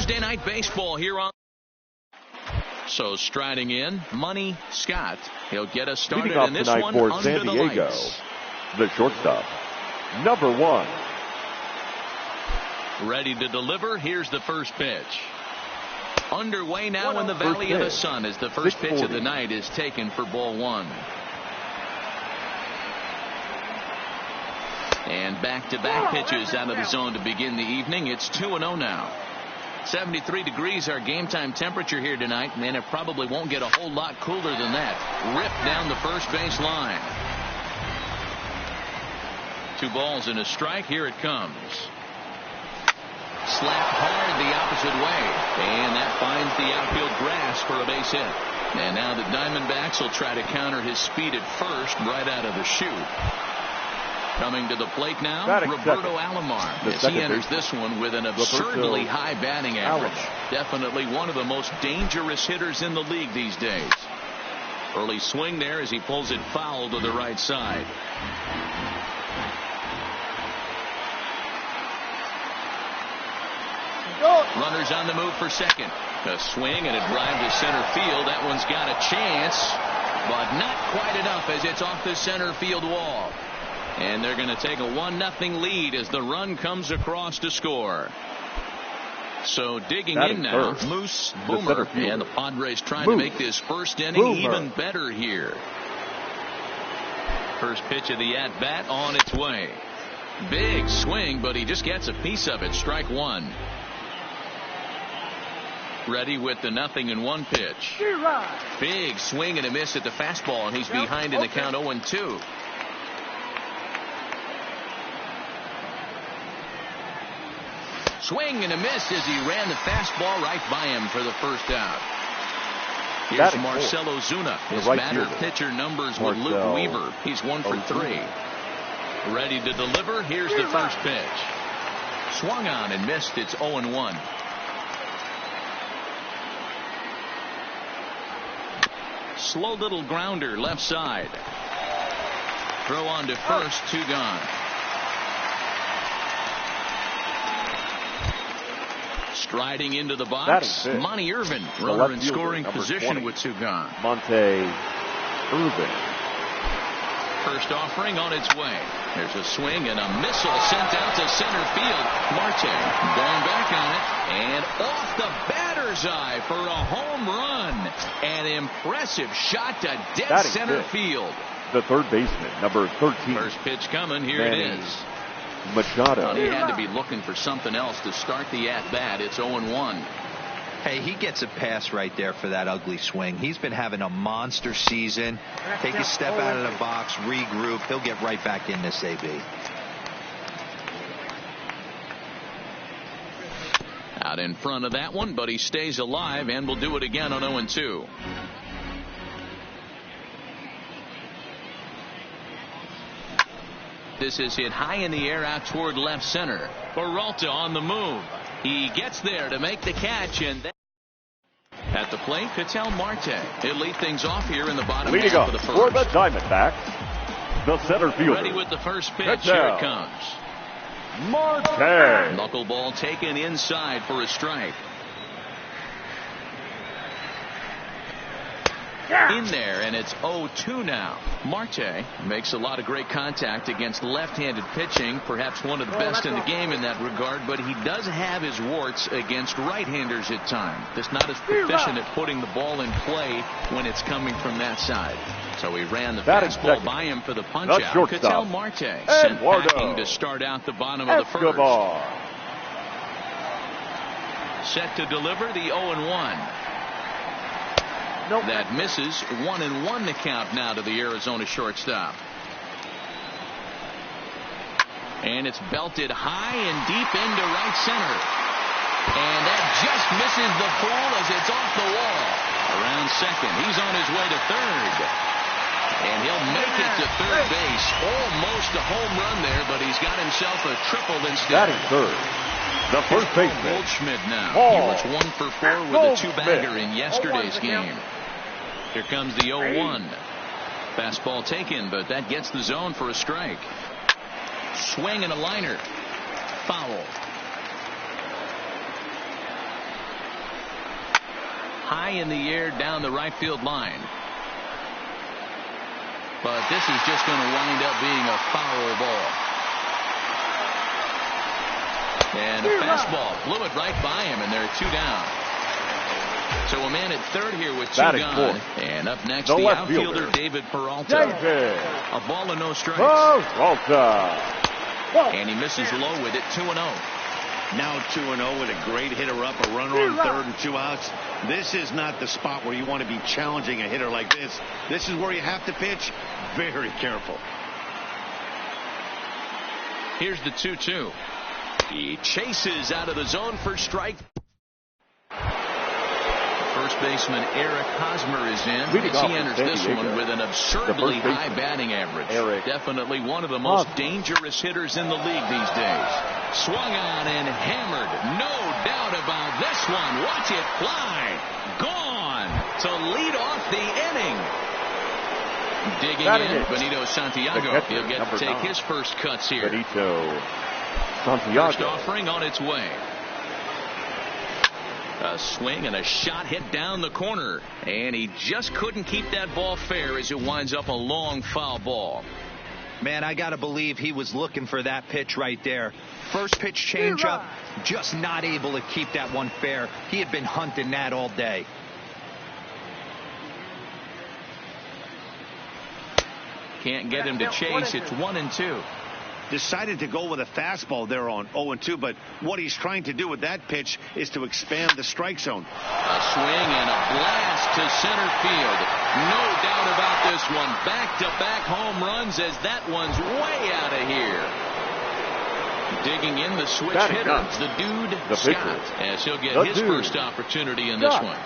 Thursday night baseball here on. So striding in, Money Scott. He'll get us started in this one for under San Diego, the shortstop, number 1. Ready to deliver. Here's the first pitch. Underway now in the Valley of the Sun as the first pitch of the night is taken for ball 1. And back-to-back pitches out of the zone to begin the evening. It's 2-0 now. 73 degrees our game time temperature here tonight, and it probably won't get a whole lot cooler than that. Ripped down the first base line. 2 balls and a strike. Here it comes. Slapped hard the opposite way, and that finds the outfield grass for a base hit. And now the Diamondbacks will try to counter his speed at first right out of the chute. Coming to the plate now, Roberto Alomar, as he enters this one with an absurdly high batting average. Definitely one of the most dangerous hitters in the league these days. Early swing there as he pulls it foul to the right side. Runners on the move for second. A swing and a drive to center field. That one's got a chance, but not quite enough as it's off the center field wall. And they're going to take a 1-0 lead as the run comes across to score. So digging in now, Moose Boomer, and the Padres trying to make this first inning even better here. First pitch of the at-bat on its way. Big swing, but he just gets a piece of it. Strike 1. Ready with the 0-1 pitch. Big swing and a miss at the fastball, and he's behind in the count 0-2. Swing and a miss as he ran the fastball right by him for the first out. Here's Marcell Ozuna. His battered pitcher numbers with Luke Weaver. He's 1 for 3. Ready to deliver. Here's the first pitch. Swung on and missed. It's 0-1. Slow little grounder left side. Throw on to first. 2 gone. Striding into the box, Monty Irvin, runner in scoring position with 2 gone. Monte Irvin. First offering on its way. There's a swing and a missile sent out to center field. Marte going back on it and off the batter's eye for a home run. An impressive shot to dead center field. The third baseman, number 13. First pitch coming. Here it is. Machado. He had to be looking for something else to start the at-bat. It's 0-1. Hey, he gets a pass right there for that ugly swing. He's been having a monster season. Take a step out of the box, regroup. He'll get right back in this AB. Out in front of that one, but he stays alive and will do it again on 0-2. This is hit high in the air out toward left center. Peralta on the move. He gets there to make the catch, and then at the plate, Ketel Marte. He'll lead things off here in the bottom half of the first. For the Diamondbacks, the center fielder. Ready with the first pitch. Here it comes. Marte. Knuckleball taken inside for a strike. In there, and it's 0-2 now. Marte makes a lot of great contact against left-handed pitching, perhaps one of the best in the game in that regard, but he does have his warts against right-handers at times. Just not as proficient at putting the ball in play when it's coming from that side. So he ran the fastball by him for the punch-out. Ketel Marte sent packing to start out the bottom of the first. Set to deliver the 0-1. That misses. 1-1 the count now to the Arizona shortstop. And it's belted high and deep into right center. And that just misses the pole as it's off the wall. Around second. He's on his way to third. And he'll make it to third base. Almost a home run there, but he's got himself a triple instead. That is third. The first baseman. Goldschmidt now. He was 1 for 4 with a 2-bagger in yesterday's game. Here comes the 0-1. Fastball taken, but that gets the zone for a strike. Swing and a liner. Foul. high in the air down the right field line. But this is just going to wind up being a foul ball. And a fastball blew it right by him, and there are 2 down. So a man at third here with 2 gone. And up next, the outfielder, David Peralta. A ball and no strikes. Peralta. And he misses low with it, 2-0. Now 2-0 with a great hitter up, a runner on third and 2 outs. This is not the spot where you want to be challenging a hitter like this. This is where you have to pitch very careful. Here's the 2-2. He chases out of the zone for strike. First baseman Eric Hosmer is in as he enters this one with an absurdly high batting average. Definitely one of the most dangerous hitters in the league these days. Swung on and hammered. No doubt about this one. Watch it fly. Gone to lead off the inning. Digging in, Benito Santiago. He'll get to take his first cuts here. Benito Santiago. First offering on its way. A swing and a shot hit down the corner. And he just couldn't keep that ball fair as it winds up a long foul ball. Man, I got to believe he was looking for that pitch right there. First pitch changeup, just not able to keep that one fair. He had been hunting that all day. Can't get him to chase. It's 1-2. Decided to go with a fastball there on 0-2, but what he's trying to do with that pitch is to expand the strike zone. A swing and a blast to center field. No doubt about this one. Back-to-back home runs as that one's way out of here. Digging in the switch hitters, the dude Scott, as he'll get his first opportunity in this one.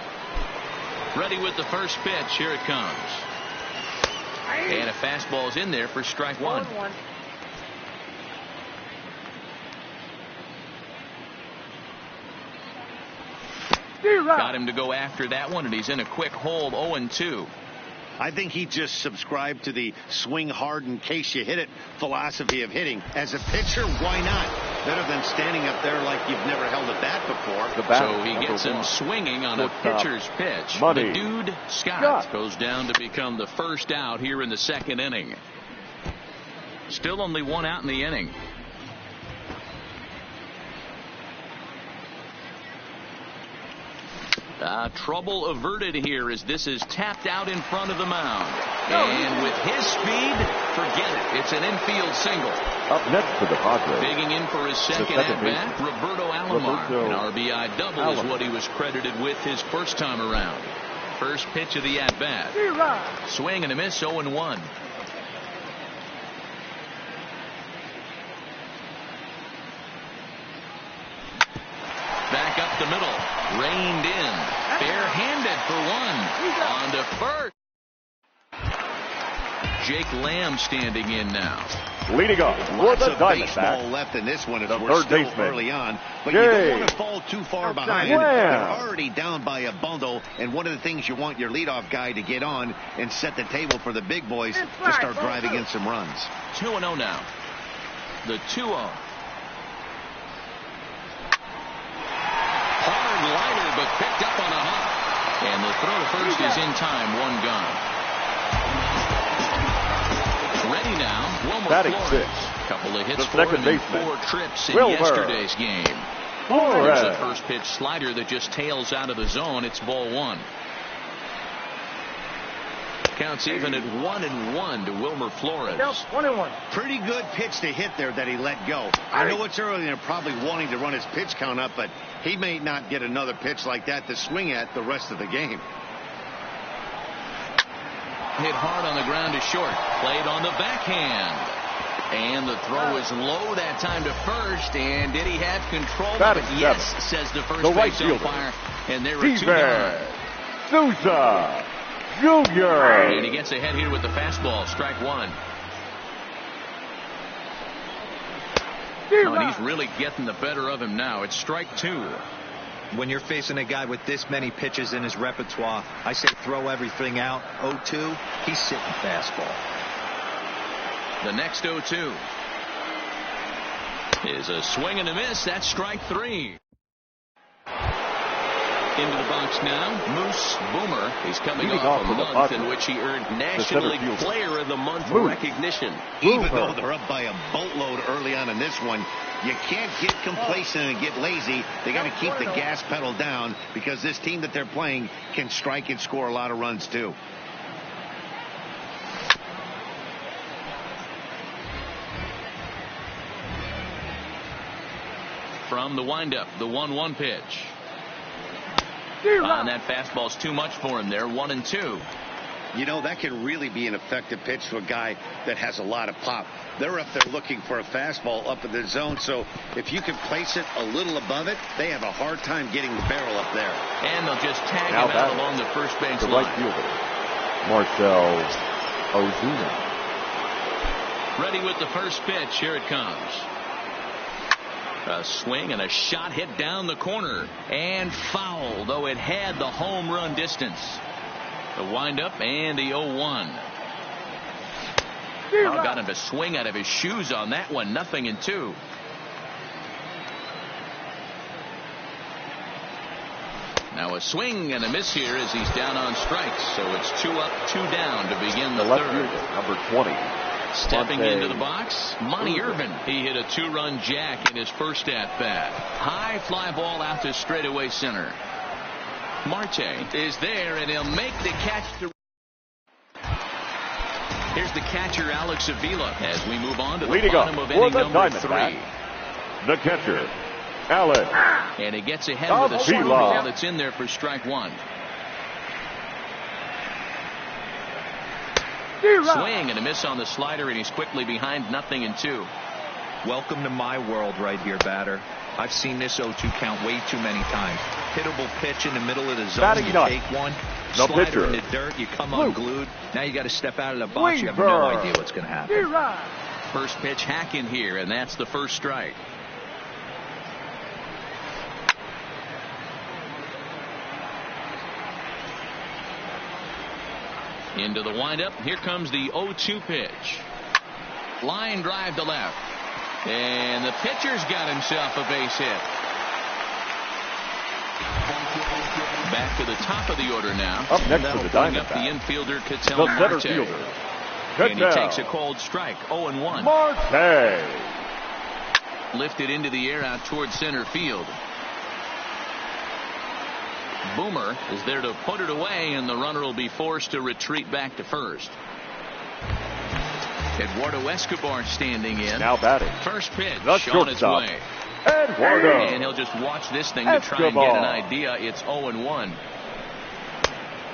Ready with the first pitch. Here it comes. And a fastball's in there for strike 1. Got him to go after that one, and he's in a quick hold, 0-2. I think he just subscribed to the swing hard in case you hit it philosophy of hitting. As a pitcher, why not? Better than standing up there like you've never held a bat before. So he gets him swinging on a pitcher's pitch. The dude Scott goes down to become the first out here in the second inning. Still only 1 out in the inning. Trouble averted here as this is tapped out in front of the mound. And with his speed, forget it. It's an infield single. Up next for the Padres. Digging in for his second at-bat, Roberto Alomar. An RBI double is what he was credited with his first time around. First pitch of the at-bat. Swing and a miss, 0-1. Back up the middle. Reined in. Bare-handed for 1. On to first. Jake Lamb standing in now. Leading up for Lots the of Diamondbacks. baseball left in this one as The we're third still baseman, early on. But you don't want to fall too far behind. You're already down by a bundle, and one of the things you want your leadoff guy to get on and set the table for the big boys to start driving in some runs. 2-0 now. The 2-0. Hard liner, but picked up on a hop. And the throw to first is in time. 1 gone. Ready now, Wilmer Flores. Couple of hits for him in 4 trips in yesterday's game. There's a first pitch slider that just tails out of the zone. It's ball 1. Counts even at 1-1 to Wilmer Flores. 1-1. Pretty good pitch to hit there that he let go. I know it's early and they're probably wanting to run his pitch count up, but he may not get another pitch like that to swing at the rest of the game. Hit hard on the ground to short. Played on the backhand. And the throw is low that time to first. And did he have control of it? Yes, says the first base umpire. And there are 2 gone. Souza Jr. And he gets ahead here with the fastball. Strike 1. Oh, and he's really getting the better of him now. It's strike 2. When you're facing a guy with this many pitches in his repertoire, I say throw everything out. 0-2, he's sitting fastball. The next 0-2 is a swing and a miss. That's strike 3. Into the box now, Moose Boomer. He's coming Leading off off a for the month in Padres. which he earned National League fielder. Player of the Month Moose recognition. Even though they're up by a boatload early on in this one, you can't get complacent and get lazy. They got to keep the gas pedal down because this team that they're playing can strike and score a lot of runs too. From the windup, the 1-1 pitch. And that fastball's too much for him there. 1-2. You know, that can really be an effective pitch to a guy that has a lot of pop. They're up there looking for a fastball up in the zone, so if you can place it a little above it, they have a hard time getting the barrel up there. And they'll just tag Now him out along the first base the line. right fielder, Marcell Ozuna. Ready with the first pitch. Here it comes. A swing and a shot hit down the corner. And foul, though it had the home run distance. The windup and the 0-1. Now got him to swing out of his shoes on that one. 0-2. Now a swing and a miss here as he's down on strikes. So it's 2 up, 2 down to begin the left third. fielder, number 20. Stepping Monte into the box, Monty Irvin. He hit a 2-run jack in his first at-bat. High fly ball out to straightaway center. Marte is there, and he'll make the catch. Here's the catcher, Alex Avila, as we move on to the Leading bottom up of for inning the number 3. Diamondbacks, the catcher, Alex. And he gets ahead with a Avila. screwball that's in there for strike 1. Swing and a miss on the slider, and he's quickly behind. 0-2. Welcome to my world right here, batter. I've seen this 0-2 count way too many times. Hittable pitch in the middle of the zone. Batting You ninth, take one. the Slider pitcher, in the dirt. You come Luke. unglued. Now you got to step out of the box. You have no Weaver. idea what's going to happen. First pitch hack in here, and that's the first strike. Into the windup. Here comes the 0-2 pitch. Line drive to left. And the pitcher's got himself a base hit. Back to the top of the order now. Up next That'll for the bring up Diamondbacks, the infielder, the Ketel center Marte. fielder, And he Ketel takes a cold strike. 0-1. Marte. Lifted into the air out towards center field. Boomer is there to put it away, and the runner will be forced to retreat back to first. Eduardo Escobar standing in. Now batting, First pitch the on its shortstop, way. Eduardo. And he'll just watch this thing to try and get an idea. It's 0-1.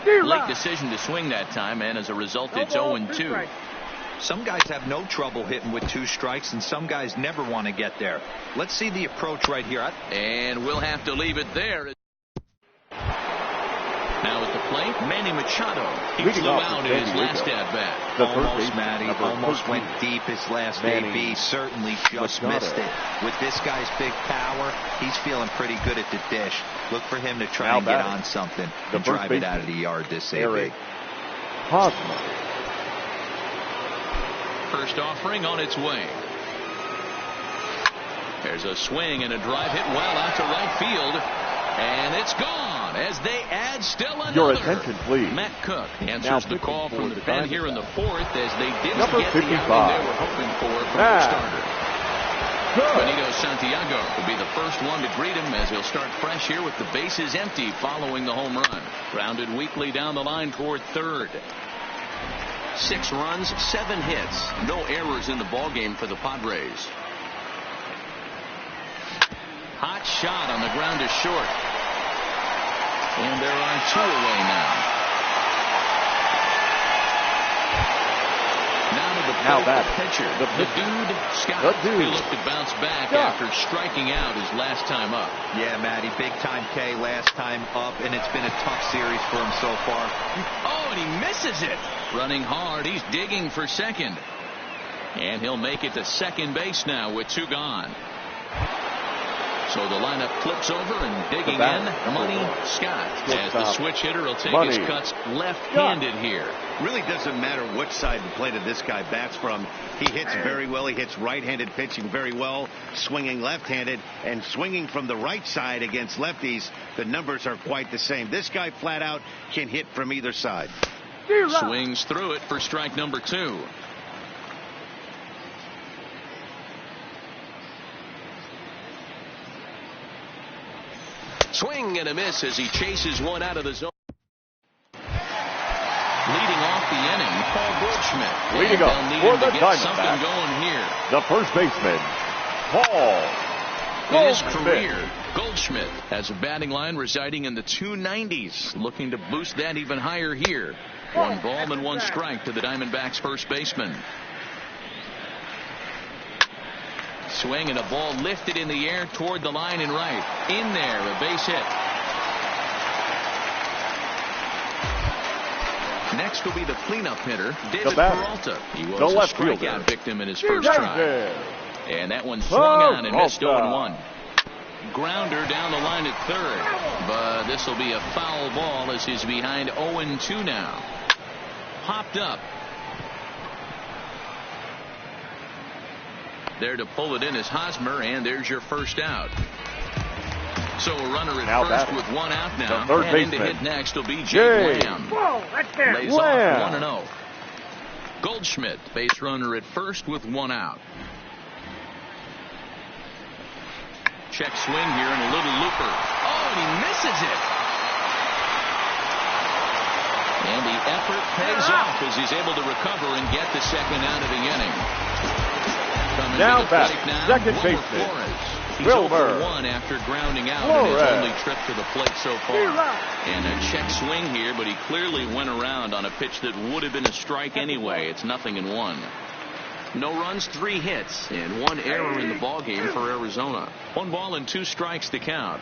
Late decision to swing that time, and as a result, it's 0-2. Some guys have no trouble hitting with 2 strikes, and some guys never want to get there. Let's see the approach right here. And we'll have to leave it there. Now at the plate, Manny Machado. He Leading flew off out for in his San last Diego, at-bat. the first Almost, baseman, Matty. number Almost 13. went deep his last Manny AB. Certainly just Machado. missed it. With this guy's big power, he's feeling pretty good at the dish. Look for him to try Now and get batting, on something the and first drive it out of the baseman, yard this Eric AB. Hosmer. First offering on its way. There's a swing and a drive hit well out to right field. And it's gone as they add still another. Your attention, please. Matt Cook answers Now the call pitching from for the the pen here in the Diamondbacks, fourth as they didn't number get the 55, outing they were hoping for from the Matt starter. Benito Santiago will be the first one to greet him as he'll start fresh here with the bases empty following the home run. Grounded weakly down the line toward third. 6 runs, 7 hits. No errors in the ballgame for the Padres. Hot shot on the ground is short. And there are 2 away now. Now to the pitcher. The dude, Scott. The dude. He looked to bounce back Scott. after striking out his last time up. Yeah, Matty, big time K last time up, and it's been a tough series for him so far. Oh, and he misses it. Running hard. He's digging for second. And he'll make it to second base now with 2 gone. So the lineup flips over and digging in, Money Scott. As the switch hitter will take his cuts left-handed here. Really doesn't matter which side of the plate this guy bats from. He hits very well. He hits right-handed pitching very well, swinging left-handed, and swinging from the right side against lefties. The numbers are quite the same. This guy flat out can hit from either side. Swings through it for strike number 2. Swing and a miss as he chases one out of the zone. Leading off the inning, Paul Goldschmidt. Leading off for the something going here. The first baseman, Paul In his career, Goldschmidt has a batting line residing in the 290s. Looking to boost that even higher here. 1 ball and 1 strike to the Diamondbacks first baseman. Swing and a ball lifted in the air toward the line and right. In there, a base hit. Next will be the cleanup hitter, David Peralta. He was a strikeout victim in his first try. And that one swung on and missed 0-1. Grounder down the line at third. But this will be a foul ball as he's behind 0-2 now. Popped up. There to pull it in is Hosmer, and there's your first out. So a runner at first with 1 out now. And in to hit next will be Jay Lamb. Lays off 1-0. Goldschmidt, base runner at first with 1 out. Check swing here and a little looper. Oh, and he misses it. And the effort pays off as he's able to recover and get the second out of the inning. Now back, second baseman, He's 0-1 after grounding out in his only trip to the plate so far. And a check swing here, but he clearly went around on a pitch that would have been a strike anyway. It's 0-1. No runs, 3 hits, and 1 error in the ballgame for Arizona. 1 ball and 2 strikes to count.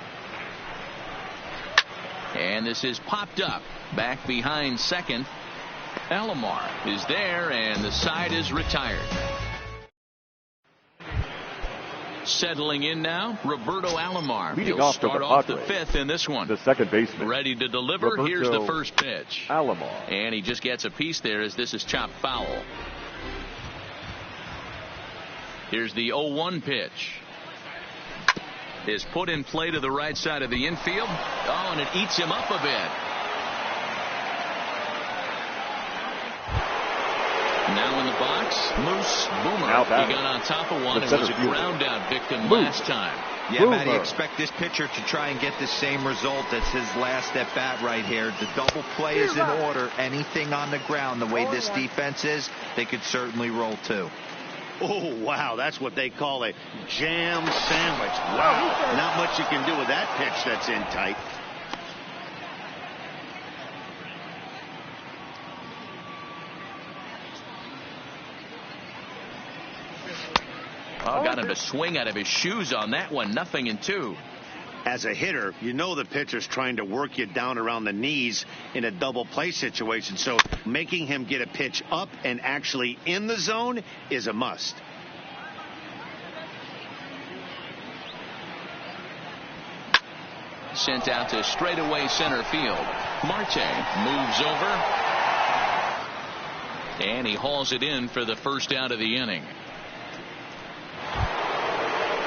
And this is popped up. Back behind second. Alomar is there, and the side is retired. Settling in now, Roberto Alomar. He'll start off the 5th in this one. The second baseman. Ready to deliver. Roberto Here's the first pitch. Alomar. And he just gets a piece there as this is chopped foul. Here's the 0-1 pitch. Is put in play to the right side of the infield. Oh, and it eats him up a bit. Now in the box, Moose Boomer. He got on top of one and was a ground out victim last time. Yeah, Matt, you expect this pitcher to try and get the same result as his last at bat right here. The double play is in order. Anything on the ground, the way this defense is, they could certainly roll too. Oh, wow, that's what they call a jam sandwich. Wow, not much you can do with that pitch that's in tight. Oh, got him to swing out of his shoes on that one. 0-2. As a hitter, you know the pitcher's trying to work you down around the knees in a double play situation. So making him get a pitch up and actually in the zone is a must. Sent out to straightaway center field. Marte moves over. And he hauls it in for the first out of the inning.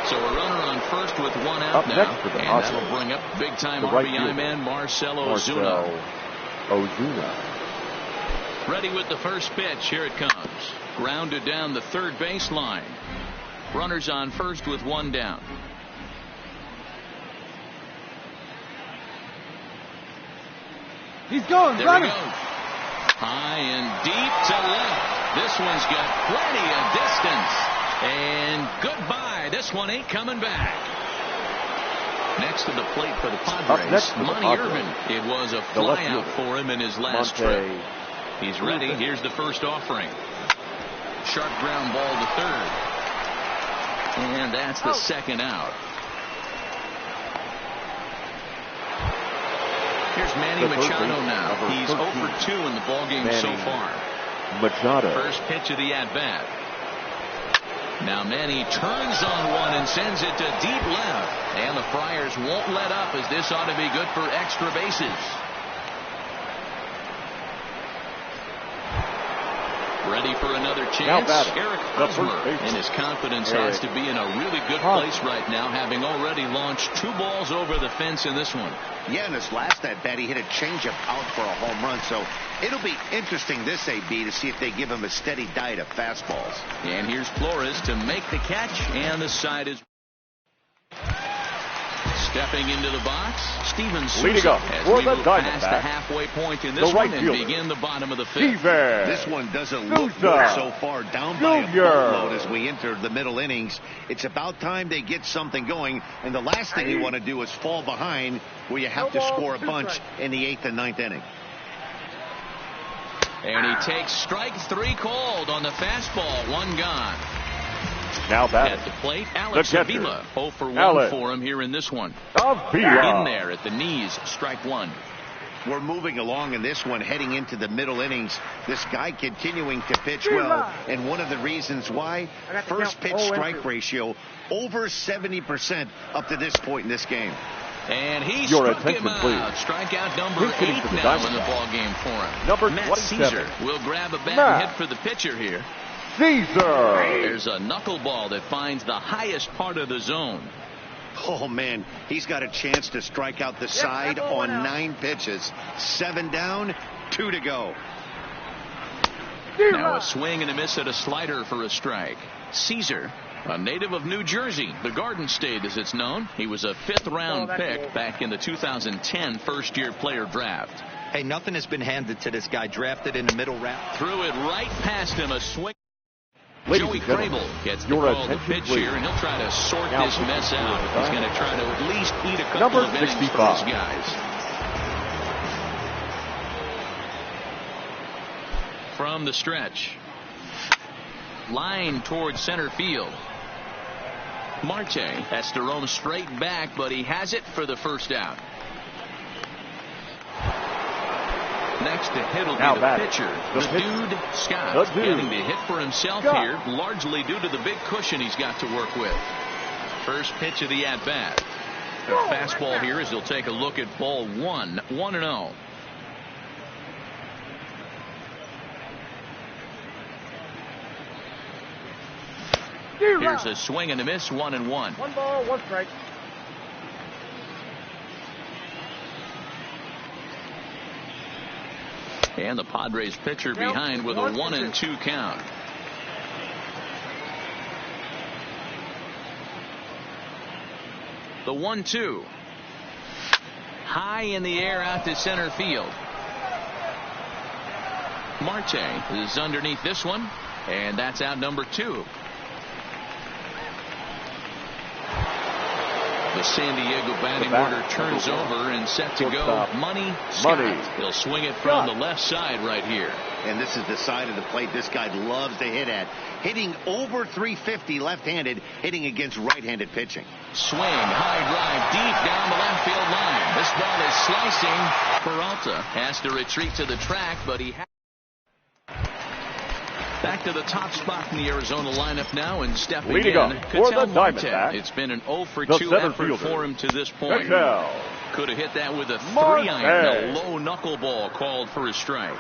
So a runner on first with 1 out now. And that'll bring up big-time RBI man Marcell Ozuna. Ready with the first pitch. Here it comes. Grounded down the third baseline. Runners on first with 1 down. He's going. There he goes. High and deep to left. This one's got plenty of distance. And goodbye. This one ain't coming back. Next to the plate for the Padres, Monty Irvin. It was a flyout for him in his last trip. He's ready. Here's the first offering. Sharp ground ball to third. And that's the second out. Here's Manny Machado now. He's 0 for 2 in the ballgame so far. Machado. First pitch of the at-bat. Now Manny turns on one and sends it to deep left. And the Friars won't let up, as this ought to be good for extra bases. Ready for another chance. Eric Hosmer, and his confidence has to be in a really good place right now, having already launched 2 balls over the fence in this one. Yeah, in his last at bat, he hit a changeup out for a home run. So it'll be interesting this AB to see if they give him a steady diet of fastballs. And here's Flores to make the catch, and the side is stepping into the box. Steven Souza as we move past the halfway point in this one and begin the bottom of the 5th. This one doesn't look good so far, down by a boatload as we enter the middle innings. It's about time they get something going, and the last thing you want to do is fall behind where you have to score a bunch in the 8th and 9th inning. And he takes strike 3 called on the fastball. 1 gone. Now at the plate, Alex Avila. 0 for 1 for him here in this one. In there at the knees, strike 1. We're moving along in this one, heading into the middle innings. This guy continuing to pitch well, and one of the reasons why, first pitch strike ratio over 70% up to this point in this game. And he struck him out. Strikeout number 8 now in the ball game for him. Matt Caesar will grab a bat and hit for the pitcher here. There's a knuckleball that finds the highest part of the zone. Oh, man, he's got a chance to strike out the side on 9 pitches. 7 down, 2 to go. Now a swing and a miss at a slider for a strike. Caesar, a native of New Jersey, the Garden State as it's known. He was a 5th-round pick back in the 2010 first-year player draft. Hey, nothing has been handed to this guy, drafted in the middle round. Threw it right past him, a swing. Joey Crable gets the call to pitch here, and he'll try to sort this mess out. He's going to try to at least eat a couple of innings for his guys. From the stretch. Line towards center field. Marte has to roam straight back, but he has it for the first out. Next to hit will be the pitcher, the dude Scott, getting the hit for himself here, largely due to the big cushion he's got to work with. First pitch of the at-bat. The fastball here as he'll take a look at ball 1, 1-0. Here's a swing and a miss, 1-1. 1 ball, 1 strike. And the Padres pitcher behind with a 1-2 count. The 1-2. High in the air out to center field. Marte is underneath this one, and that's out number 2. The San Diego batting order turns over and set to go. Money Scott. He'll swing it from the left side right here. And this is the side of the plate this guy loves to hit at. Hitting over 350 left-handed, hitting against right-handed pitching. Swing, high drive, deep down the left field line. This ball is slicing. Peralta has to retreat to the track, but he has. Back to the top spot in the Arizona lineup now, and stepping in, Ketel Marte. It's been an 0 for 2 effort for him to this point. Could have hit that with a 3-iron, a low knuckleball called for a strike.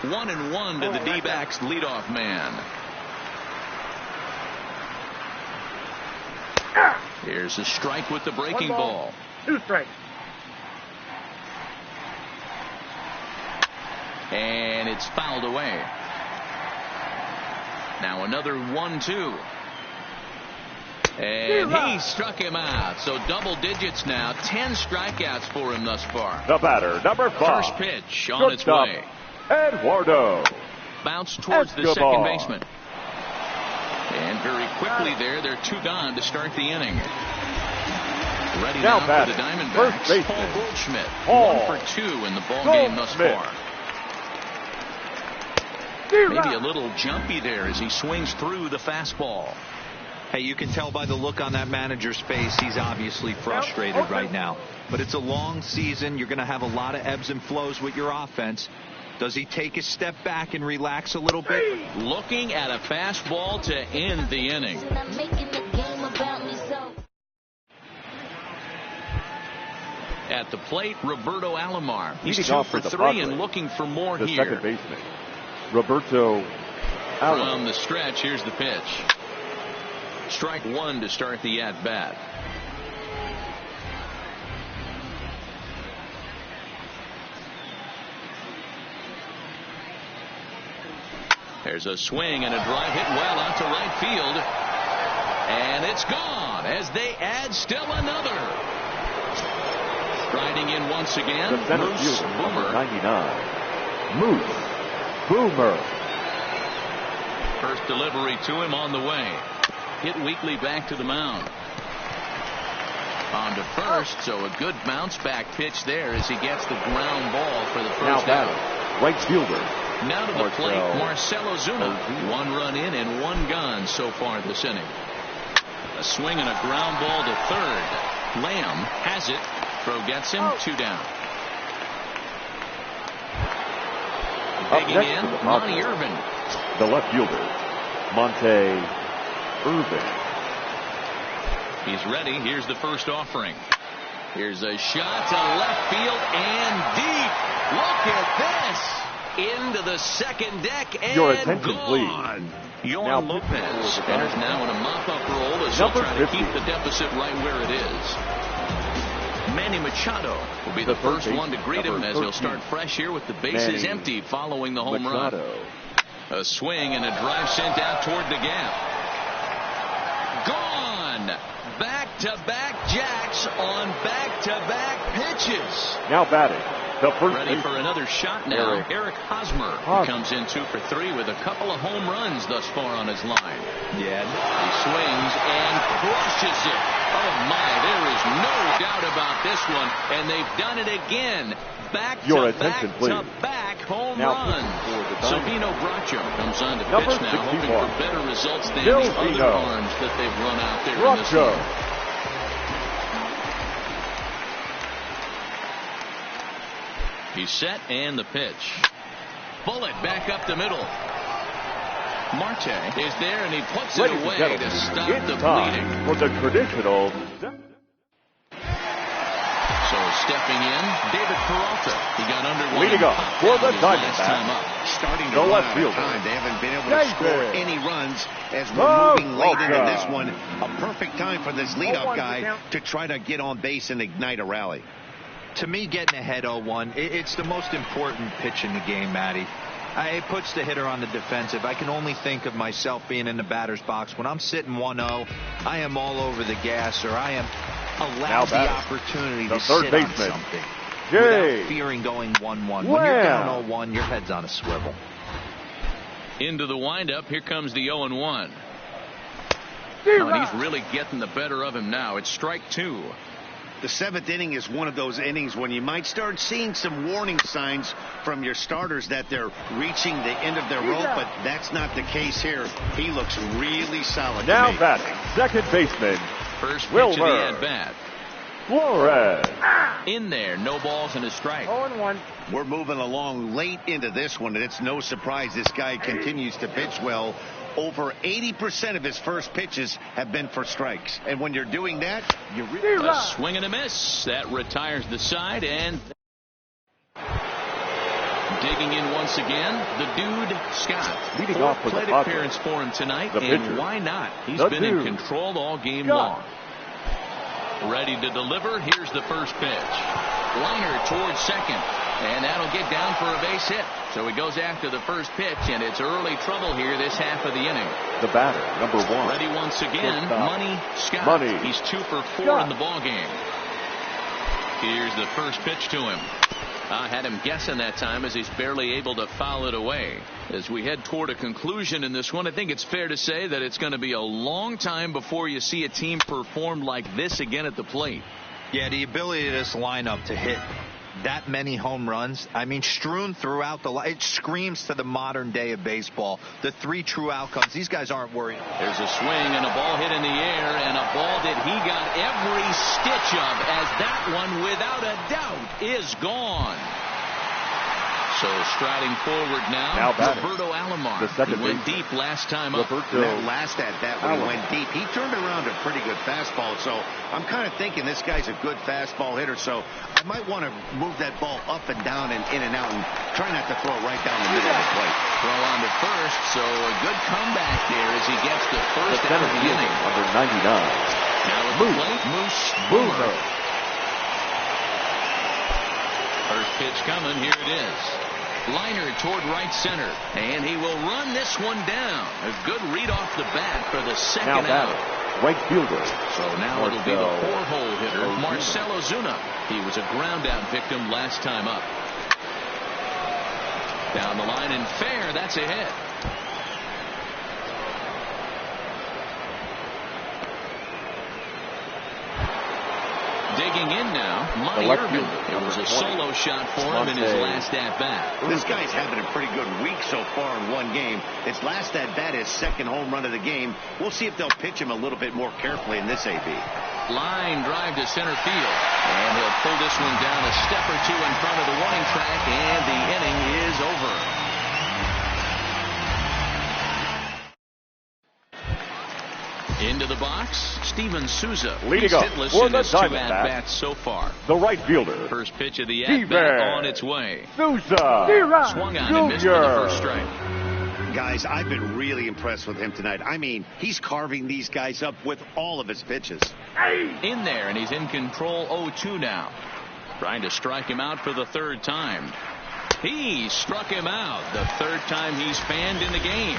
1-1 to the D-backs leadoff man. Here's a strike with the breaking ball. 2 strikes. And it's fouled away. Now another 1-2. And he struck him out. So double digits now. 10 strikeouts for him thus far. The batter, number 5. First pitch on its way. Eduardo. Bounce towards the second baseman. And very quickly they're 2 gone to start the inning. Ready now for the Diamondbacks. Paul Goldschmidt. 1 for 2 in the ball game thus far. Maybe a little jumpy there as he swings through the fastball. Hey, you can tell by the look on that manager's face, he's obviously frustrated right now. But it's a long season. You're going to have a lot of ebbs and flows with your offense. Does he take a step back and relax a little bit? Looking at a fastball to end the inning. At the plate, Roberto Alomar. He's 2 for 3 and looking for more the here. Second baseman, Roberto Alomar. From the stretch, here's the pitch. Strike 1 to start the at-bat. There's a swing and a drive hit well out to right field. And it's gone as they add still another. Striding in once again, The center Moose fielder, Boomer. 99, Moose Boomer. First delivery to him on the way. Hit weakly back to the mound. On to first, so a good bounce back pitch there as he gets the ground ball for the Now first out. batting, right fielder, Now to the plate, Marcell Ozuna. 1 run in and 1 gone so far this inning. A swing and a ground ball to third. Lamb has it. Throw gets him. 2 down. Digging in, Monty Irvin. the left fielder, Monte Irvin. He's ready. Here's the first offering. Here's a shot to left field and deep. Look at this. Into the second deck and Your attention, gone. Yohan Lopez enters now in a mop-up role as he'll try to keep the deficit right where it is. Manny Machado will be the first one to greet him as he'll start fresh here with the bases empty following the home run. A swing and a drive sent out toward the gap. Gone. Back-to-back jacks on back-to-back pitches. Now batting, the first Ready for another shot now. Eric Hosmer comes in 2 for 3 with a couple of home runs thus far on his line. Yeah. He swings and crushes it. Oh my, there is no doubt about this one. And they've done it again. Back-to-back home run. Silvino Bracho comes on to pitch now, hoping for better results than the other arms that they've run out there in this one. He's set and the pitch. Bullet back up the middle. Marte is there and he puts it away to stop the bleeding. For the traditional. So stepping in, David Peralta. He got under leading up for the Diamondbacks. Starting to run out of time. They haven't been able to score any runs as we're moving late into this one. A perfect time for this leadoff guy to try to get on base and ignite a rally. To me, getting ahead 0-1, it's the most important pitch in the game, Matty. It puts the hitter on the defensive. I can only think of myself being in the batter's box. When I'm sitting 1-0, I am all over the gas, or I am allowed the opportunity to sit on something without fearing going 1-1. When you're down 0-1, your head's on a swivel. Into the windup, here comes the 0-1. He's really getting the better of him now. It's strike 2. The 7th inning is one of those innings when you might start seeing some warning signs from your starters that they're reaching the end of their rope, but that's not the case here. He looks really solid. Now batting, second baseman, first pitch of the at-bat. Flores. In there, no balls and a strike. 0-1. We're moving along late into this one, and it's no surprise this guy continues to pitch well. Over 80% of his first pitches have been for strikes. And when you're doing that, you really... A swing and a miss. That retires the side, and digging in once again, the dude, Scott. Leading off with plate appearance for him tonight, and why not? He's been in control all game long. Ready to deliver. Here's the first pitch. Liner towards second. And that'll get down for a base hit. So he goes after the first pitch, and it's early trouble here this half of the inning. The batter, number 1. Ready once again, Money Scott. He's 2 for 4 in the ball game. Here's the first pitch to him. I had him guessing that time as he's barely able to foul it away. As we head toward a conclusion in this one, I think it's fair to say that it's going to be a long time before you see a team perform like this again at the plate. Yeah, the ability of this lineup to hit that many home runs, I mean, strewn throughout the line, it screams to the modern day of baseball. The 3 true outcomes. These guys aren't worried. There's a swing and a ball hit in the air, and a ball that he got every stitch of, as that one, without a doubt, is gone. So striding forward now Roberto Alomar. He went deep last time up. That last at bat when he went deep, he turned around a pretty good fastball. So I'm kind of thinking this guy's a good fastball hitter. So I might want to move that ball up and down and in and out and try not to throw it right down the middle of the plate. Throw on to first. So a good comeback there as he gets the first out of the inning. Number 99. Now at the plate, Moose Boomer. First pitch coming. Here it is. Liner toward right center, and he will run this one down. A good read off the bat for the second out. Right fielder. So now it'll be the four-hole hitter, Marcell Ozuna. He was a ground-out victim last time up. Down the line and fair. That's a hit. Digging in now, Monty Irvin. It was a solo shot for him in his last at-bat. This guy's having a pretty good week so far in one game. His last at-bat is second home run of the game. We'll see if they'll pitch him a little bit more carefully in this AB. Line drive to center field. And he'll pull this one down a step or two in front of the warning track, and the inning is over. Into the box, Steven Souza. Leading up for the two at-bats so far. The right fielder. First pitch of the at-bat on its way. Souza. Swung on and missed for the first strike. Guys, I've been really impressed with him tonight. I mean, he's carving these guys up with all of his pitches. In there, and he's in control 0-2 now. Trying to strike him out for the third time. He struck him out the third time he's fanned in the game.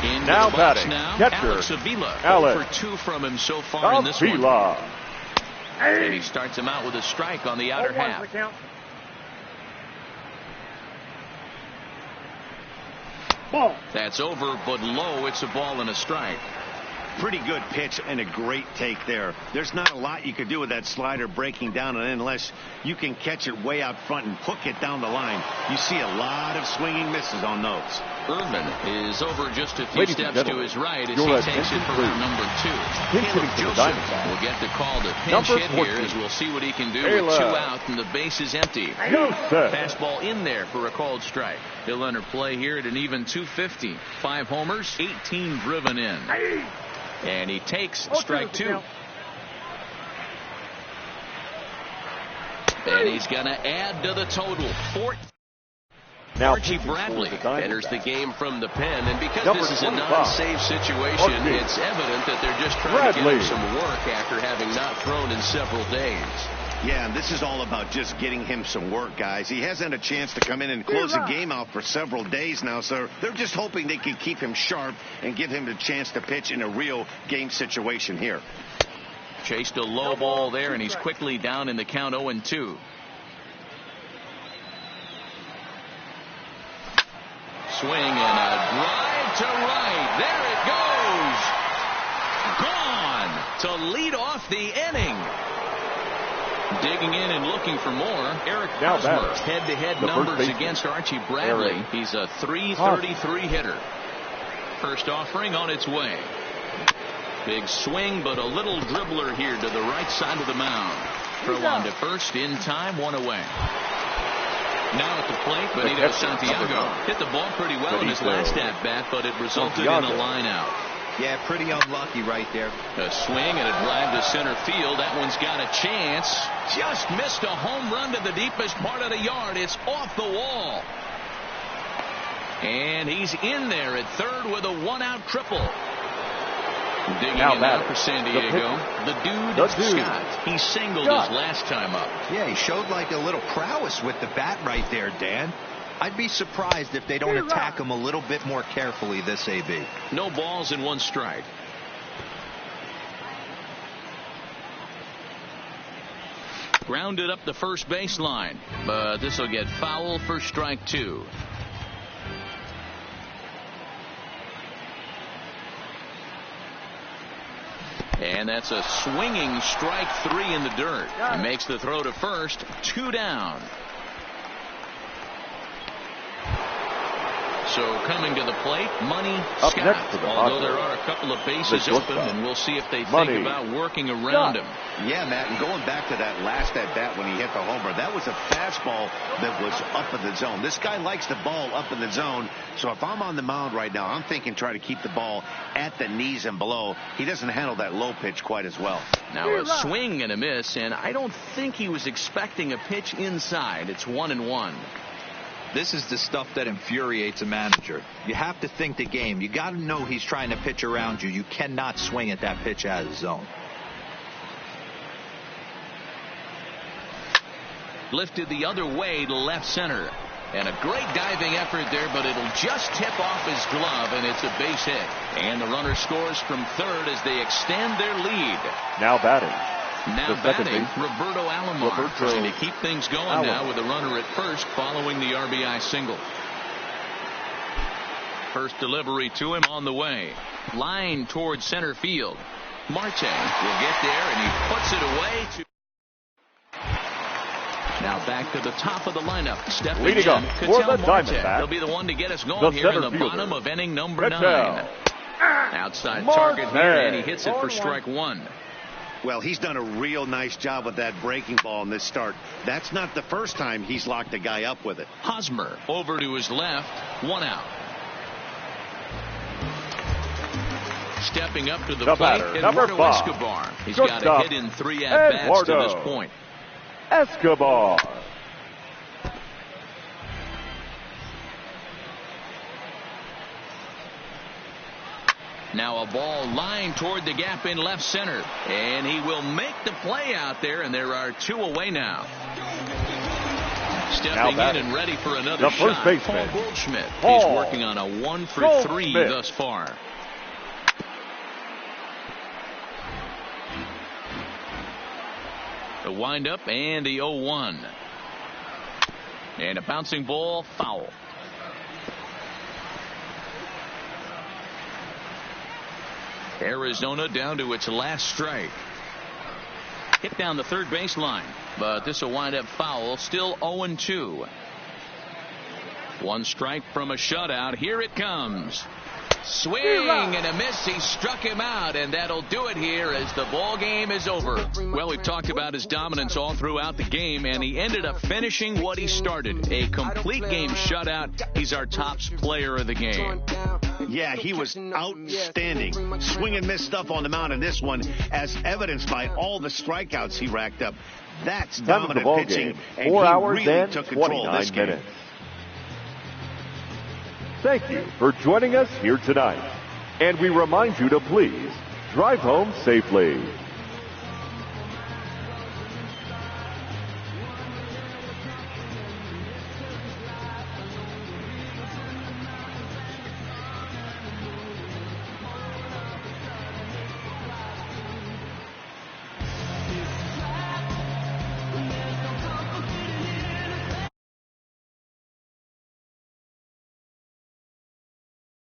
Into now the box batting, now, catcher, Alex Avila. Alex. For 2 from him so far in this one. And he starts him out with a strike on the outer half. Ball. That's over, but low. It's a ball and a strike. Pretty good pitch and a great take there. There's not a lot you could do with that slider breaking down, and unless you can catch it way out front and hook it down the line, you see a lot of swinging misses on those. Irvin is over just a few steps to his right as he takes it for number 2. Caleb Joseph will get the call to pinch hit here as we'll see what he can do with 2 out and the base is empty. Fastball in there for a called strike. He'll enter play here at an even 250. 5 homers, 18 driven in. And he takes strike 2. And he's going to add to the total. Now Archie Bradley enters the game from the pen, and because this is a non-save situation, it's evident that they're just trying to get him some work after having not thrown in several days. Yeah, and this is all about just getting him some work, guys. He hasn't had a chance to come in and close the game out for several days now, so they're just hoping they can keep him sharp and give him the chance to pitch in a real game situation here. Chased a low ball there, and he's quickly down in the count 0-2. Swing and a drive to right. There it goes. Gone to lead off the inning. Digging in and looking for more. Eric Hosmer. Head-to-head numbers against Archie Bradley. He's a .333 hitter. First offering on its way. Big swing, but a little dribbler here to the right side of the mound. Throw on to first in time, 1 away. Now at the plate, Benito Santiago hit the ball pretty well in his last at-bat, but it resulted in a line out. Yeah, pretty unlucky right there. A swing and a drive to center field. That one's got a chance. Just missed a home run to the deepest part of the yard. It's off the wall. And he's in there at third with a 1-out triple. Digging in now for San Diego. The dude, Scott. He singled his last time up. Yeah, he showed like a little prowess with the bat right there, Dan. I'd be surprised if they don't attack him a little bit more carefully this AB. No balls and 1 strike. Grounded up the first baseline, but this will get foul for strike 2. And that's a swinging strike 3 in the dirt. He makes the throw to first. 2 down. So coming to the plate, Money Up Scott. next to the Although boxer, there are a couple of bases open, and we'll see if they Money think about working around him. Yeah, Matt, and going back to that last at-bat when he hit the homer, that was a fastball that was up in the zone. This guy likes the ball up in the zone, so if I'm on the mound right now, I'm thinking try to keep the ball at the knees and below. He doesn't handle that low pitch quite as well. Now a swing and a miss, and I don't think he was expecting a pitch inside. It's 1-1. This is the stuff that infuriates a manager. You have to think the game. You got to know he's trying to pitch around you. You cannot swing at that pitch out of the zone. Lifted the other way to left center. And a great diving effort there, but it'll just tip off his glove, and it's a base hit. And the runner scores from third as they extend their lead. Now batting. Now batting, Roberto Alomar, trying to keep things going now with a runner at first following the RBI single. First delivery to him on the way. Line towards center field. Marte will get there, and he puts it away. Now back to the top of the lineup. Stepping leading up for the Diamondbacks. He'll be the one to get us going here in the bottom of inning number 9. Outside target here, and he hits it for strike 1. Well, he's done a real nice job with that breaking ball in this start. That's not the first time he's locked a guy up with it. Hosmer over to his left, 1 out. Stepping up to the plate, Eduardo Escobar. He's got a hit in 3 at-bats to this point. Escobar. Now a ball lined toward the gap in left center, and he will make the play out there, and there are 2 away now. Stepping in and ready for another shot, first baseman, Paul Goldschmidt. He's working on a 1 for 3 thus far. The windup and the 0-1. And a bouncing ball, foul. Arizona down to its last strike. Hit down the third baseline, but this will wind up foul. Still 0-2. 1 strike from a shutout. Here it comes. Swing and a miss. He struck him out, and that'll do it here as the ball game is over. Well, we've talked about his dominance all throughout the game, and he ended up finishing what he started. A complete game shutout. He's our top player of the game. Yeah, he was outstanding. Swing and miss stuff on the mound in this one, as evidenced by all the strikeouts he racked up. That's dominant pitching, and 4 hours he really and took control of this 29 game. minutes. Thank you for joining us here tonight. And we remind you to please drive home safely.